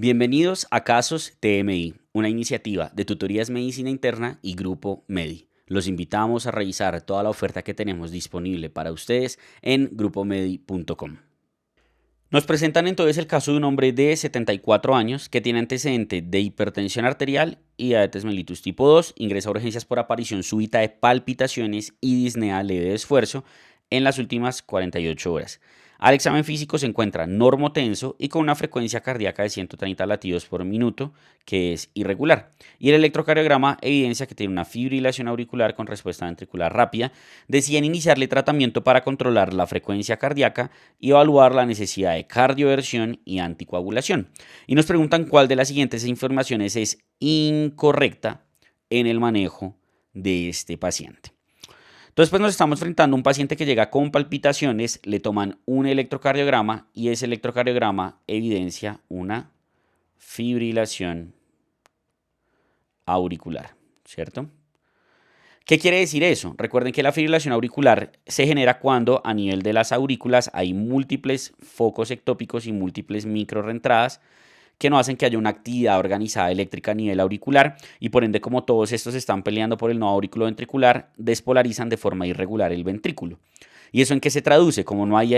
Bienvenidos a Casos TMI, una iniciativa de Tutorías Medicina Interna y Grupo Medi. Los invitamos a revisar toda la oferta que tenemos disponible para ustedes en grupomedi.com. Nos presentan entonces el caso de un hombre de 74 años que tiene antecedente de hipertensión arterial y diabetes mellitus tipo 2, ingresa a urgencias por aparición súbita de palpitaciones y disnea leve de esfuerzo en las últimas 48 horas. Al examen físico se encuentra normotenso y con una frecuencia cardíaca de 130 latidos por minuto, que es irregular. Y el electrocardiograma evidencia que tiene una fibrilación auricular con respuesta ventricular rápida. Deciden iniciarle tratamiento para controlar la frecuencia cardíaca y evaluar la necesidad de cardioversión y anticoagulación. Y nos preguntan cuál de las siguientes informaciones es incorrecta en el manejo de este paciente. Entonces, pues nos estamos enfrentando a un paciente que llega con palpitaciones, le toman un electrocardiograma y ese electrocardiograma evidencia una fibrilación auricular, ¿cierto? ¿Qué quiere decir eso? Recuerden que la fibrilación auricular se genera cuando a nivel de las aurículas hay múltiples focos ectópicos y múltiples microrreentradas que no hacen que haya una actividad organizada eléctrica a nivel auricular y por ende como todos estos están peleando por el nodo auriculo ventricular, despolarizan de forma irregular el ventrículo. ¿Y eso en qué se traduce? Como no hay,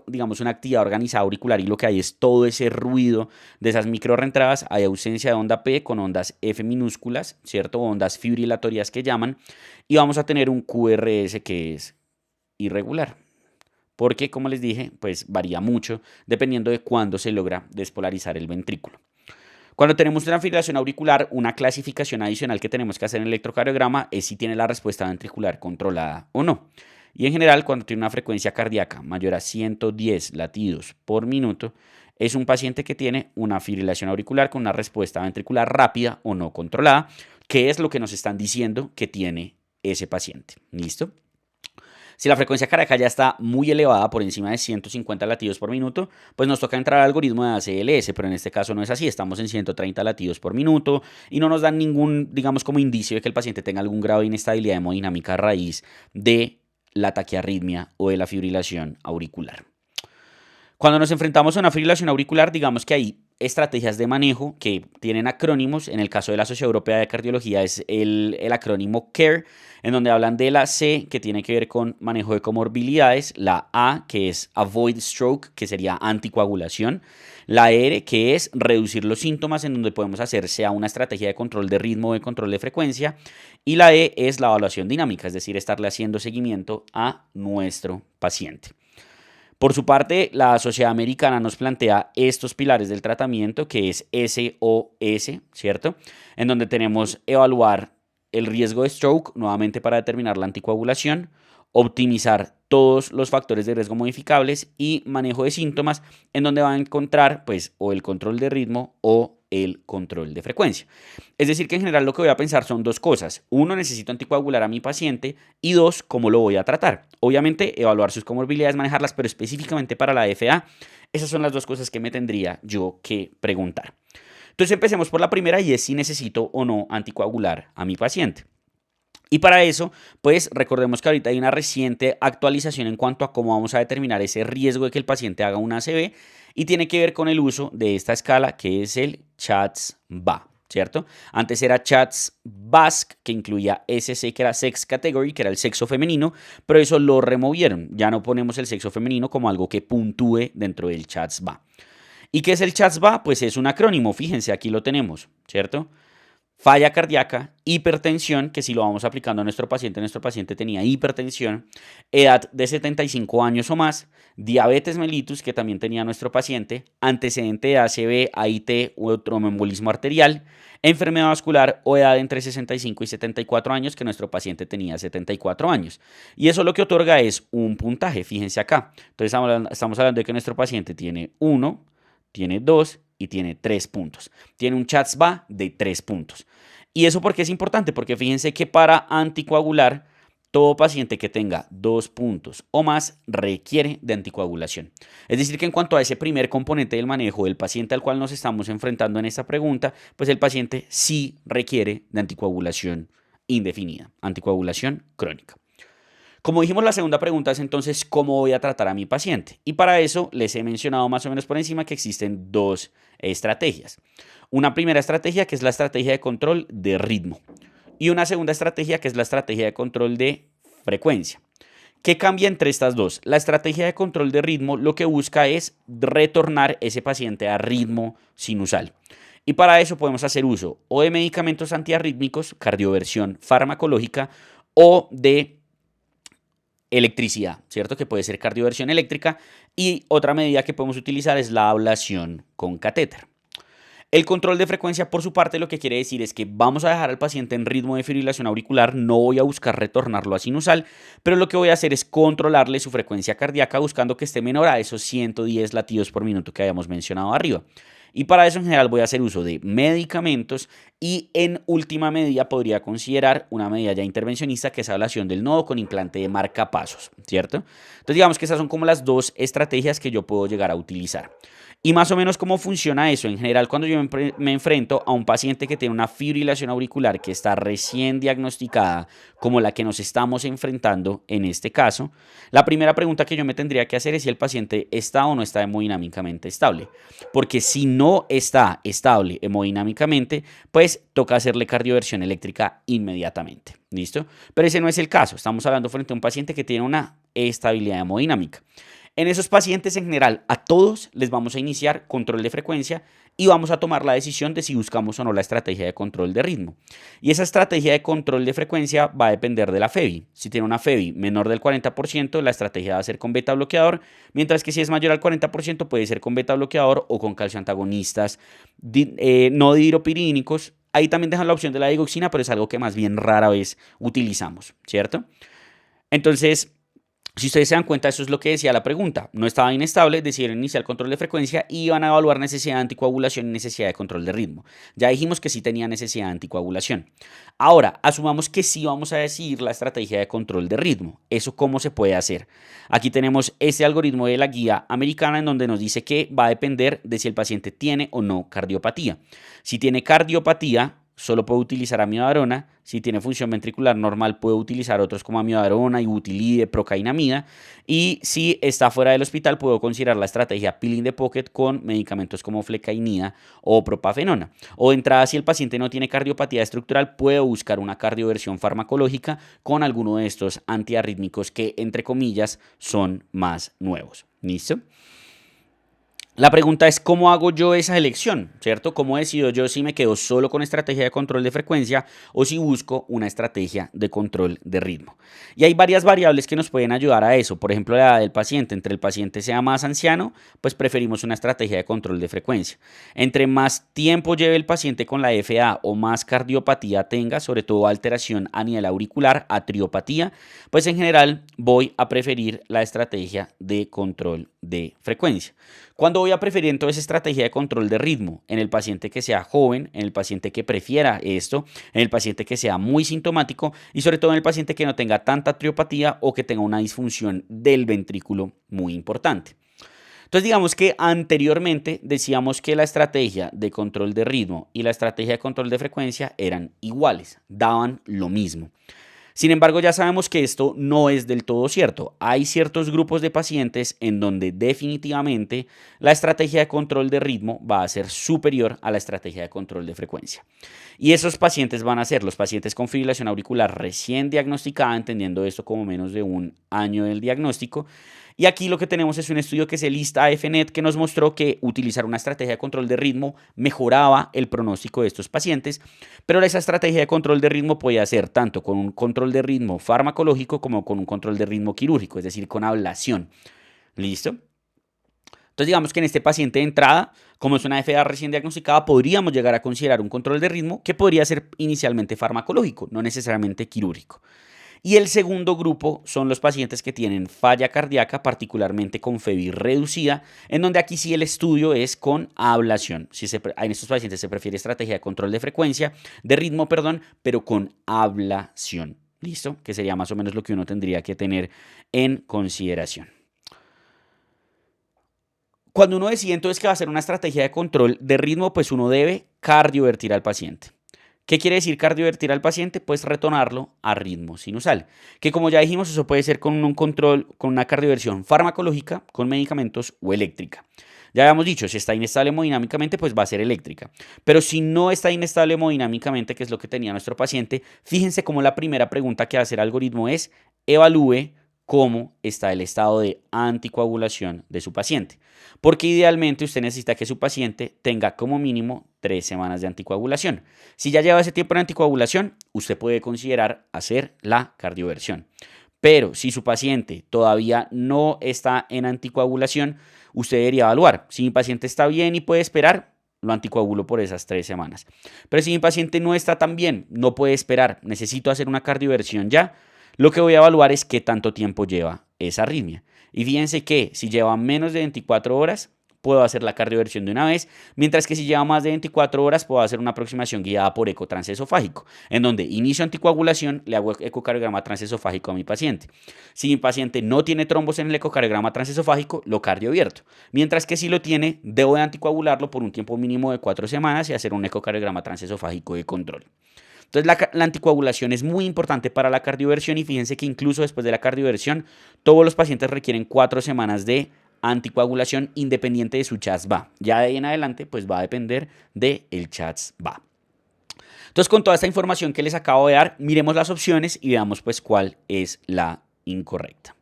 digamos, una actividad organizada auricular y lo que hay es todo ese ruido de esas microrreentradas, hay ausencia de onda P con ondas F minúsculas, ¿cierto? Ondas fibrilatorias que llaman, y vamos a tener un QRS que es irregular. Porque, como les dije, pues varía mucho dependiendo de cuándo se logra despolarizar el ventrículo. Cuando tenemos una fibrilación auricular, una clasificación adicional que tenemos que hacer en el electrocardiograma es si tiene la respuesta ventricular controlada o no. Y en general, cuando tiene una frecuencia cardíaca mayor a 110 latidos por minuto, es un paciente que tiene una fibrilación auricular con una respuesta ventricular rápida o no controlada, que es lo que nos están diciendo que tiene ese paciente. ¿Listo? Si la frecuencia cardíaca ya está muy elevada, por encima de 150 latidos por minuto, pues nos toca entrar al algoritmo de ACLS, pero en este caso no es así, estamos en 130 latidos por minuto y no nos dan ningún, digamos, como indicio de que el paciente tenga algún grado de inestabilidad hemodinámica a raíz de la taquiarritmia o de la fibrilación auricular. Cuando nos enfrentamos a una fibrilación auricular, digamos que hay estrategias de manejo que tienen acrónimos. En el caso de la Sociedad Europea de Cardiología es el acrónimo CARE, en donde hablan de la C, que tiene que ver con manejo de comorbilidades, la A, que es Avoid Stroke, que sería anticoagulación, la R, que es reducir los síntomas, en donde podemos hacer sea una estrategia de control de ritmo o de control de frecuencia, y la E es la evaluación dinámica, es decir, estarle haciendo seguimiento a nuestro paciente. Por su parte, la Sociedad Americana nos plantea estos pilares del tratamiento, que es SOS, ¿cierto? En donde tenemos evaluar el riesgo de stroke, nuevamente para determinar la anticoagulación, optimizar todos los factores de riesgo modificables y manejo de síntomas, en donde va a encontrar, pues, o el control de ritmo o el control de frecuencia. Es decir, que en general lo que voy a pensar son dos cosas. Uno, necesito anticoagular a mi paciente y dos, cómo lo voy a tratar. Obviamente, evaluar sus comorbilidades, manejarlas, pero específicamente para la FA, esas son las dos cosas que me tendría yo que preguntar. Entonces empecemos por la primera y es si necesito o no anticoagular a mi paciente. Y para eso, pues recordemos que ahorita hay una reciente actualización en cuanto a cómo vamos a determinar ese riesgo de que el paciente haga una ACV y tiene que ver con el uso de esta escala que es el CHATS-BA, ¿cierto? Antes era CHATS-BASC, que incluía SC, que era Sex Category, que era el sexo femenino, pero eso lo removieron. Ya no ponemos el sexo femenino como algo que puntúe dentro del CHATS-BA. ¿Y qué es el CHATS-BA? Pues es un acrónimo, fíjense, aquí lo tenemos, ¿cierto? Falla cardíaca, hipertensión, que si lo vamos aplicando a nuestro paciente tenía hipertensión, edad de 75 años o más, diabetes mellitus, que también tenía nuestro paciente, antecedente de ACV, AIT o tromboembolismo arterial, enfermedad vascular o edad entre 65 y 74 años, que nuestro paciente tenía 74 años. Y eso lo que otorga es un puntaje, fíjense acá. Entonces estamos hablando de que nuestro paciente tiene 1, tiene 2 y tiene 3 puntos. Tiene un CHATS-BA de 3 puntos. ¿Y eso por qué es importante? Porque fíjense que para anticoagular, todo paciente que tenga 2 puntos o más requiere de anticoagulación. Es decir, que en cuanto a ese primer componente del manejo del paciente al cual nos estamos enfrentando en esta pregunta, pues el paciente sí requiere de anticoagulación indefinida, anticoagulación crónica. Como dijimos, la segunda pregunta es entonces, ¿cómo voy a tratar a mi paciente? Y para eso les he mencionado más o menos por encima que existen dos estrategias. Una primera estrategia que es la estrategia de control de ritmo y una segunda estrategia que es la estrategia de control de frecuencia. ¿Qué cambia entre estas dos? La estrategia de control de ritmo lo que busca es retornar ese paciente a ritmo sinusal. Y para eso podemos hacer uso o de medicamentos antiarrítmicos, cardioversión farmacológica o de electricidad, ¿cierto? Que puede ser cardioversión eléctrica y otra medida que podemos utilizar es la ablación con catéter. El control de frecuencia, por su parte, lo que quiere decir es que vamos a dejar al paciente en ritmo de fibrilación auricular, no voy a buscar retornarlo a sinusal, pero lo que voy a hacer es controlarle su frecuencia cardíaca buscando que esté menor a esos 110 latidos por minuto que habíamos mencionado arriba. Y para eso en general voy a hacer uso de medicamentos y en última medida podría considerar una medida ya intervencionista que es ablación del nodo con implante de marcapasos, ¿cierto? Entonces digamos que esas son como las dos estrategias que yo puedo llegar a utilizar. Y más o menos cómo funciona eso. En general, cuando yo me enfrento a un paciente que tiene una fibrilación auricular que está recién diagnosticada, como la que nos estamos enfrentando en este caso, la primera pregunta que yo me tendría que hacer es si el paciente está o no está hemodinámicamente estable. Porque si no está estable hemodinámicamente, pues toca hacerle cardioversión eléctrica inmediatamente. ¿Listo? Pero ese no es el caso. Estamos hablando frente a un paciente que tiene una estabilidad hemodinámica. En esos pacientes en general, a todos les vamos a iniciar control de frecuencia y vamos a tomar la decisión de si buscamos o no la estrategia de control de ritmo. Y esa estrategia de control de frecuencia va a depender de la FEBI. Si tiene una FEBI menor del 40%, la estrategia va a ser con beta bloqueador, mientras que si es mayor al 40% puede ser con beta bloqueador o con calcioantagonistas no dihidropiridínicos. Ahí también dejan la opción de la digoxina, pero es algo que más bien rara vez utilizamos, ¿cierto? Entonces, si ustedes se dan cuenta, eso es lo que decía la pregunta. No estaba inestable, decidieron iniciar control de frecuencia y iban a evaluar necesidad de anticoagulación y necesidad de control de ritmo. Ya dijimos que sí tenía necesidad de anticoagulación. Ahora, asumamos que sí vamos a decidir la estrategia de control de ritmo. ¿Eso cómo se puede hacer? Aquí tenemos este algoritmo de la guía americana en donde nos dice que va a depender de si el paciente tiene o no cardiopatía. Si tiene cardiopatía, solo puedo utilizar amiodarona. Si tiene función ventricular normal, puedo utilizar otros como amiodarona, ibutilide, procainamida. Y si está fuera del hospital, puedo considerar la estrategia pill in the pocket con medicamentos como flecainida o propafenona. O de entrada, si el paciente no tiene cardiopatía estructural, puedo buscar una cardioversión farmacológica con alguno de estos antiarrítmicos que, entre comillas, son más nuevos. ¿Listo? La pregunta es cómo hago yo esa elección, ¿cierto? ¿Cómo decido yo si me quedo solo con estrategia de control de frecuencia o si busco una estrategia de control de ritmo? Y hay varias variables que nos pueden ayudar a eso. Por ejemplo, la edad del paciente. Entre el paciente sea más anciano, pues preferimos una estrategia de control de frecuencia. Entre más tiempo lleve el paciente con la FA o más cardiopatía tenga, sobre todo alteración a nivel auricular, atriopatía, pues en general voy a preferir la estrategia de control de frecuencia. ¿Cuándo voy a preferir entonces estrategia de control de ritmo? En el paciente que sea joven, en el paciente que prefiera esto, en el paciente que sea muy sintomático y sobre todo en el paciente que no tenga tanta triopatía o que tenga una disfunción del ventrículo muy importante. Entonces digamos que anteriormente decíamos que la estrategia de control de ritmo y la estrategia de control de frecuencia eran iguales, daban lo mismo. Sin embargo, ya sabemos que esto no es del todo cierto. Hay ciertos grupos de pacientes en donde definitivamente la estrategia de control de ritmo va a ser superior a la estrategia de control de frecuencia. Y esos pacientes van a ser los pacientes con fibrilación auricular recién diagnosticada, entendiendo esto como menos de un año del diagnóstico. Y aquí lo que tenemos es un estudio que es el ISTA-FNET que nos mostró que utilizar una estrategia de control de ritmo mejoraba el pronóstico de estos pacientes, pero esa estrategia de control de ritmo podía ser tanto con un control de ritmo farmacológico como con un control de ritmo quirúrgico, es decir, con ablación. ¿Listo? Entonces digamos que en este paciente de entrada, como es una FA recién diagnosticada, podríamos llegar a considerar un control de ritmo que podría ser inicialmente farmacológico, no necesariamente quirúrgico. Y el segundo grupo son los pacientes que tienen falla cardíaca, particularmente con FEBI reducida, en donde aquí sí el estudio es con ablación. En estos pacientes se prefiere estrategia de control de frecuencia, de ritmo, perdón, pero con ablación. ¿Listo? Que sería más o menos lo que uno tendría que tener en consideración. Cuando uno decide entonces que va a ser una estrategia de control de ritmo, pues uno debe cardiovertir al paciente. ¿Qué quiere decir cardiovertir al paciente? Pues retornarlo a ritmo sinusal, que como ya dijimos, eso puede ser con un control, con una cardioversión farmacológica, con medicamentos o eléctrica. Ya habíamos dicho, si está inestable hemodinámicamente, pues va a ser eléctrica. Pero si no está inestable hemodinámicamente, que es lo que tenía nuestro paciente, fíjense cómo la primera pregunta que hace el algoritmo es: evalúe cómo está el estado de anticoagulación de su paciente. Porque idealmente usted necesita que su paciente tenga como mínimo 3 semanas de anticoagulación. Si ya lleva ese tiempo en anticoagulación, usted puede considerar hacer la cardioversión. Pero si su paciente todavía no está en anticoagulación, usted debería evaluar. Si mi paciente está bien y puede esperar, lo anticoagulo por esas 3 semanas. Pero si mi paciente no está tan bien, no puede esperar, necesito hacer una cardioversión ya, lo que voy a evaluar es qué tanto tiempo lleva esa arritmia. Y fíjense que si lleva menos de 24 horas, puedo hacer la cardioversión de una vez, mientras que si lleva más de 24 horas, puedo hacer una aproximación guiada por eco transesofágico, en donde inicio anticoagulación, le hago ecocardiograma transesofágico a mi paciente. Si mi paciente no tiene trombos en el ecocardiograma transesofágico, lo cardiovierto, mientras que si lo tiene, debo de anticoagularlo por un tiempo mínimo de 4 semanas y hacer un ecocardiograma transesofágico de control. Entonces la anticoagulación es muy importante para la cardioversión y fíjense que incluso después de la cardioversión, todos los pacientes requieren 4 semanas de anticoagulación independiente de su CHADS-VA. Ya de ahí en adelante pues va a depender del CHADS-VA. Entonces con toda esta información que les acabo de dar, miremos las opciones y veamos pues cuál es la incorrecta.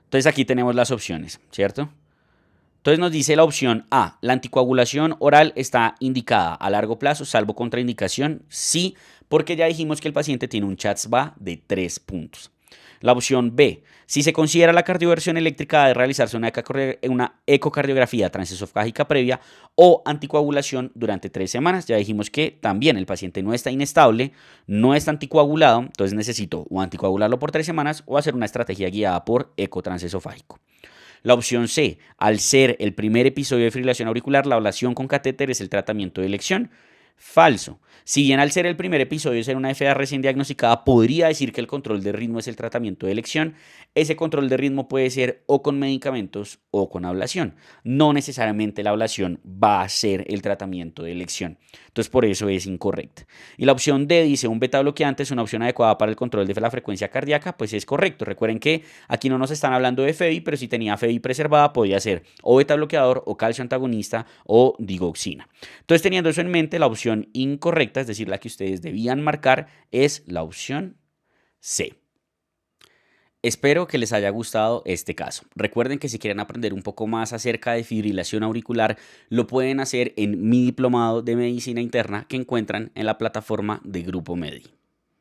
Entonces aquí tenemos las opciones, ¿cierto? Entonces nos dice la opción A: la anticoagulación oral está indicada a largo plazo, salvo contraindicación. Sí, porque ya dijimos que el paciente tiene un CHADS-VA de 3 puntos. La opción B: si se considera la cardioversión eléctrica, debe realizarse una ecocardiografía transesofágica previa o anticoagulación durante 3 semanas. Ya dijimos que también el paciente no está inestable, no está anticoagulado, entonces necesito o anticoagularlo por 3 semanas o hacer una estrategia guiada por eco transesofágico. La opción C: al ser el primer episodio de fibrilación auricular, la ablación con catéter es el tratamiento de elección. Falso. Si bien al ser el primer episodio de ser una FA recién diagnosticada, podría decir que el control de ritmo es el tratamiento de elección, ese control de ritmo puede ser o con medicamentos o con ablación. No necesariamente la ablación va a ser el tratamiento de elección. Entonces por eso es incorrecta. Y la opción D dice: un beta bloqueante es una opción adecuada para el control de la frecuencia cardíaca. Pues es correcto. Recuerden que aquí no nos están hablando de FEBI, pero si tenía FEBI preservada podía ser o beta bloqueador o calcio antagonista o digoxina. Entonces teniendo eso en mente, la opción incorrecta, es decir, la que ustedes debían marcar, es la opción C. Espero que les haya gustado este caso. Recuerden que si quieren aprender un poco más acerca de fibrilación auricular, lo pueden hacer en mi diplomado de medicina interna que encuentran en la plataforma de Grupo Medi.